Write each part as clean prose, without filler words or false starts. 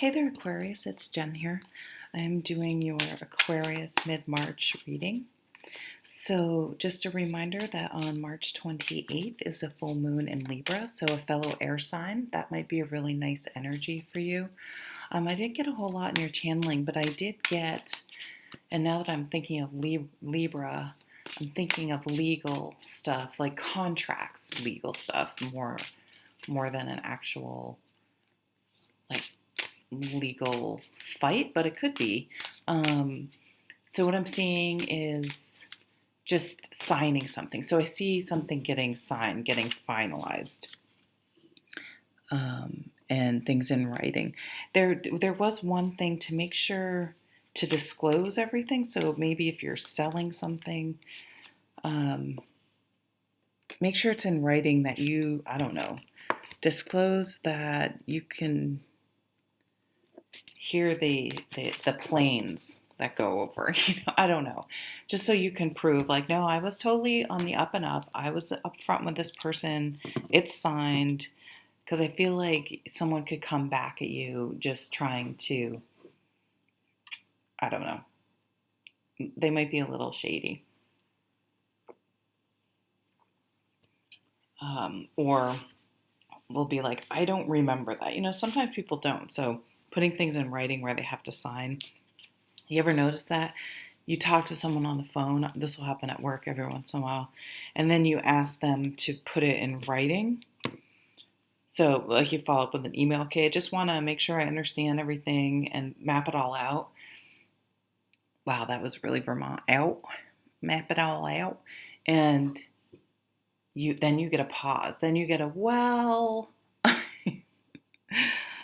Hey there, Aquarius. It's Jen here. I am doing your Aquarius mid-March reading. So, just a reminder that on March 28th is a full moon in Libra, so a fellow air sign. That might be a really nice energy for you. I didn't get a whole lot in your channeling, but I did get, and now that I'm thinking of Libra, I'm thinking of legal stuff, like contracts, legal stuff, more than an actual like legal fight, but it could be. So what I'm seeing is just signing something. So I see something getting signed, getting finalized, and things in writing. There was one thing to make sure to disclose everything. So maybe if you're selling something, make sure it's in writing that I don't know, disclose that you can hear the planes that go over. I don't know, just so you can prove like, no, I was totally on the up and up. I was up front with this person. It's signed. Because I feel like someone could come back at you just trying to, I don't know, they might be a little shady. Or will be like, I don't remember that. Sometimes people don't. So putting things in writing where they have to sign. You ever notice that? You talk to someone on the phone, this will happen at work every once in a while, and then you ask them to put it in writing. So like you follow up with an email, okay, I just want to make sure I understand everything and map it all out. Wow, that was really Vermont. Out, map it all out. And then you get a pause. Then you get a, well.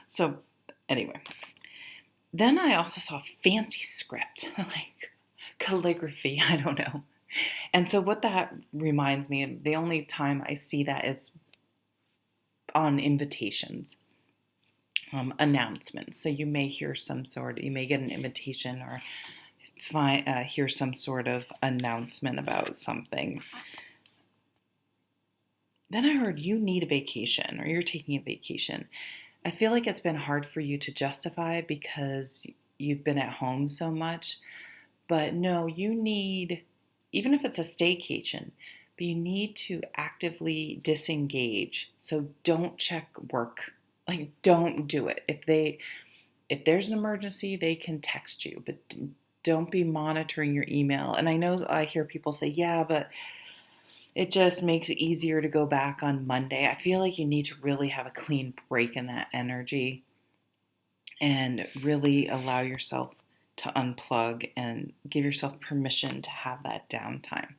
So anyway, then I also saw fancy script, like calligraphy, I don't know. And so what that reminds me of, the only time I see that is on invitations, announcements. So you may hear you may get an invitation or hear some sort of announcement about something. Then I heard you need a vacation or you're taking a vacation. I feel like it's been hard for you to justify because you've been at home so much. But no, you need, even if it's a staycation, but you need to actively disengage. So don't check work. Like, don't do it. If there's an emergency, they can text you, but don't be monitoring your email. And I know I hear people say, yeah, but it just makes it easier to go back on Monday. I feel like you need to really have a clean break in that energy and really allow yourself to unplug and give yourself permission to have that downtime.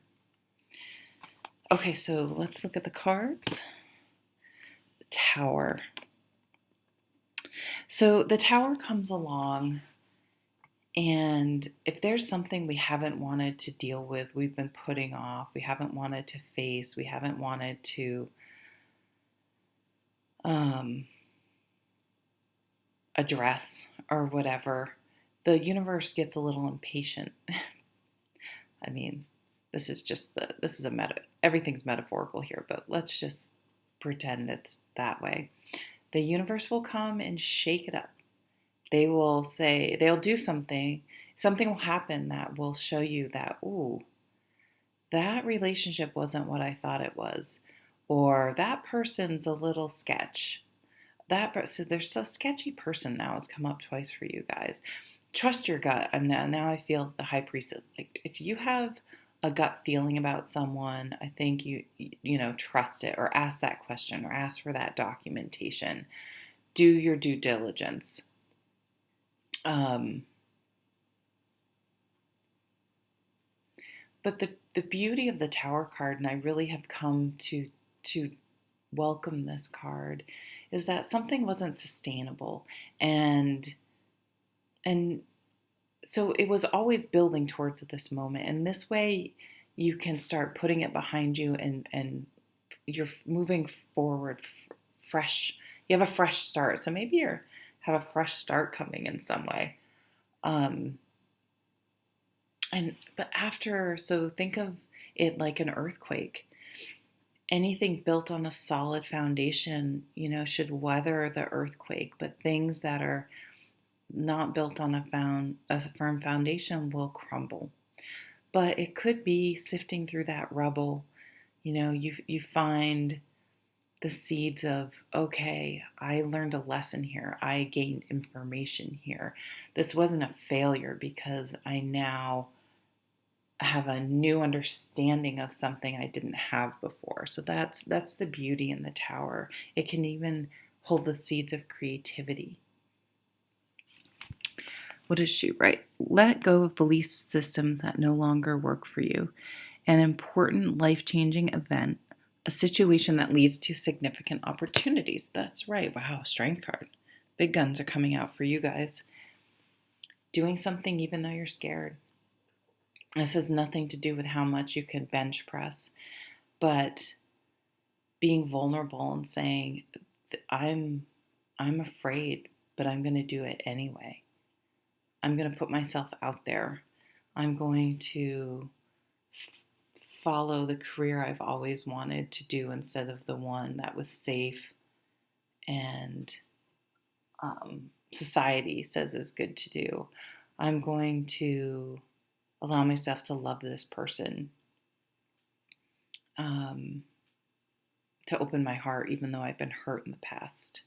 Okay, so let's look at the cards. The Tower. So the Tower comes along, and if there's something we haven't wanted to deal with, we've been putting off, we haven't wanted to face, we haven't wanted to address or whatever, the universe gets a little impatient. I mean, everything's metaphorical here, but let's just pretend it's that way. The universe will come and shake it up. They will say, they'll do something will happen that will show you that, ooh, that relationship wasn't what I thought it was, or that person's a little sketch. So there's a sketchy person now has come up twice for you guys. Trust your gut. And now I feel the high priestess. Like, if you have a gut feeling about someone, I think you trust it, or ask that question, or ask for that documentation. Do your due diligence. But the beauty of the Tower card, and I really have come to welcome this card, is that something wasn't sustainable, and so it was always building towards this moment. And this way you can start putting it behind you, and you're moving forward fresh. You have a fresh start. So maybe you have a fresh start coming in some way. So think of it like an earthquake. Anything built on a solid foundation, should weather the earthquake. But things that are not built on a firm foundation will crumble. But it could be sifting through that rubble. You find the seeds of, okay, I learned a lesson here. I gained information here. This wasn't a failure because I now have a new understanding of something I didn't have before. So that's the beauty in the tower. It can even hold the seeds of creativity. What does she write? Let go of belief systems that no longer work for you. An important life-changing event, a situation that leads to significant opportunities. That's right. Wow, strength card. Big guns are coming out for you guys. Doing something even though you're scared. This has nothing to do with how much you can bench press, but being vulnerable and saying, I'm afraid, but I'm going to do it anyway. I'm going to put myself out there. I'm going to follow the career I've always wanted to do instead of the one that was safe and society says is good to do. I'm going to allow myself to love this person, to open my heart even though I've been hurt in the past.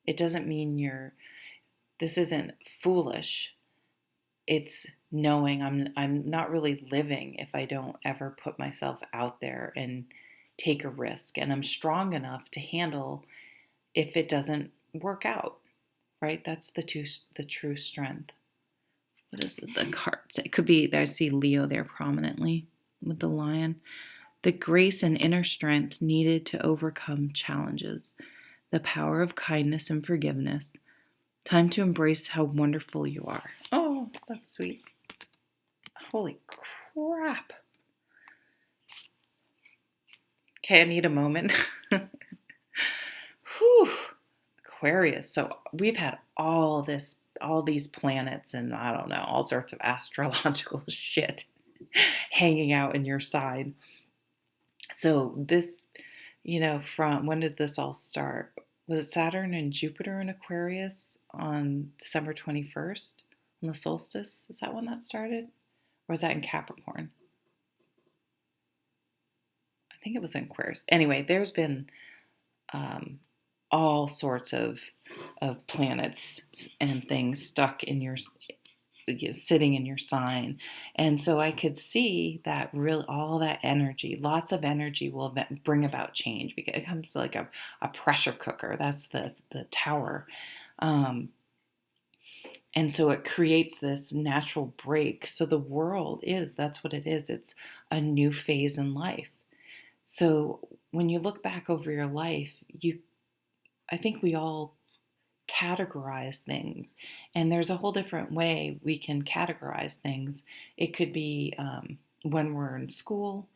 It doesn't mean this isn't foolish. It's knowing I'm not really living if I don't ever put myself out there and take a risk. And I'm strong enough to handle if it doesn't work out, right? That's the true strength. What does the card say? It could be, I see Leo there prominently with the lion. The grace and inner strength needed to overcome challenges. The power of kindness and forgiveness. Time to embrace how wonderful you are. Oh, that's sweet. Holy crap. Okay, I need a moment. Whew. Aquarius. So we've had all these planets and I don't know, all sorts of astrological shit hanging out in your sign. So this, from when did this all start? Was it Saturn and Jupiter in Aquarius on December 21st on the solstice? Is that when that started? Or was that in Capricorn? I think it was in Aquarius. Anyway, there's been all sorts of planets and things stuck in sitting in your sign. And so I could see that really all that energy, lots of energy will bring about change because it comes like a pressure cooker. That's the tower. And so it creates this natural break. So the world that's what it is. It's a new phase in life. So when you look back over your life, I think we all categorize things, and there's a whole different way we can categorize things. It could be when we're in school,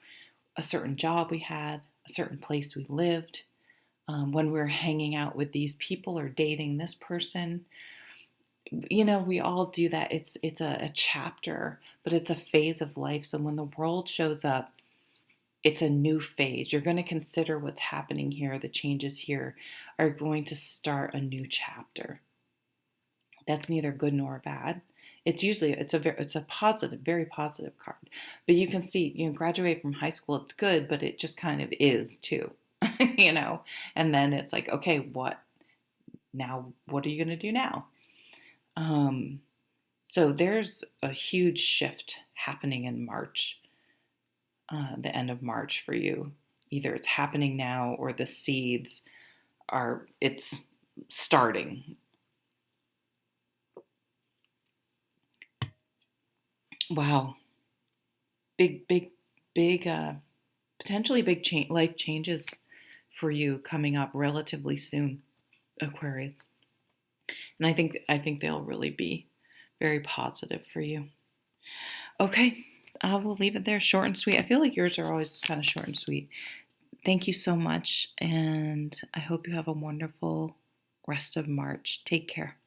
a certain job we had, a certain place we lived, when we're hanging out with these people or dating this person. We all do that. It's a chapter, but it's a phase of life. So when the world shows up, it's a new phase. You're going to consider what's happening here. The changes here are going to start a new chapter. That's neither good nor bad. It's a positive, very positive card. But you can see, graduate from high school, it's good, but it just kind of is too, And then it's like, okay, what now? What are you going to do now? So there's a huge shift happening in March. The end of March for you. Either it's happening now or the seeds it's starting. Wow. Big, potentially big life changes for you coming up relatively soon, Aquarius. And I think they'll really be very positive for you. Okay. I will leave it there, short and sweet. I feel like yours are always kind of short and sweet. Thank you so much, and I hope you have a wonderful rest of March. Take care.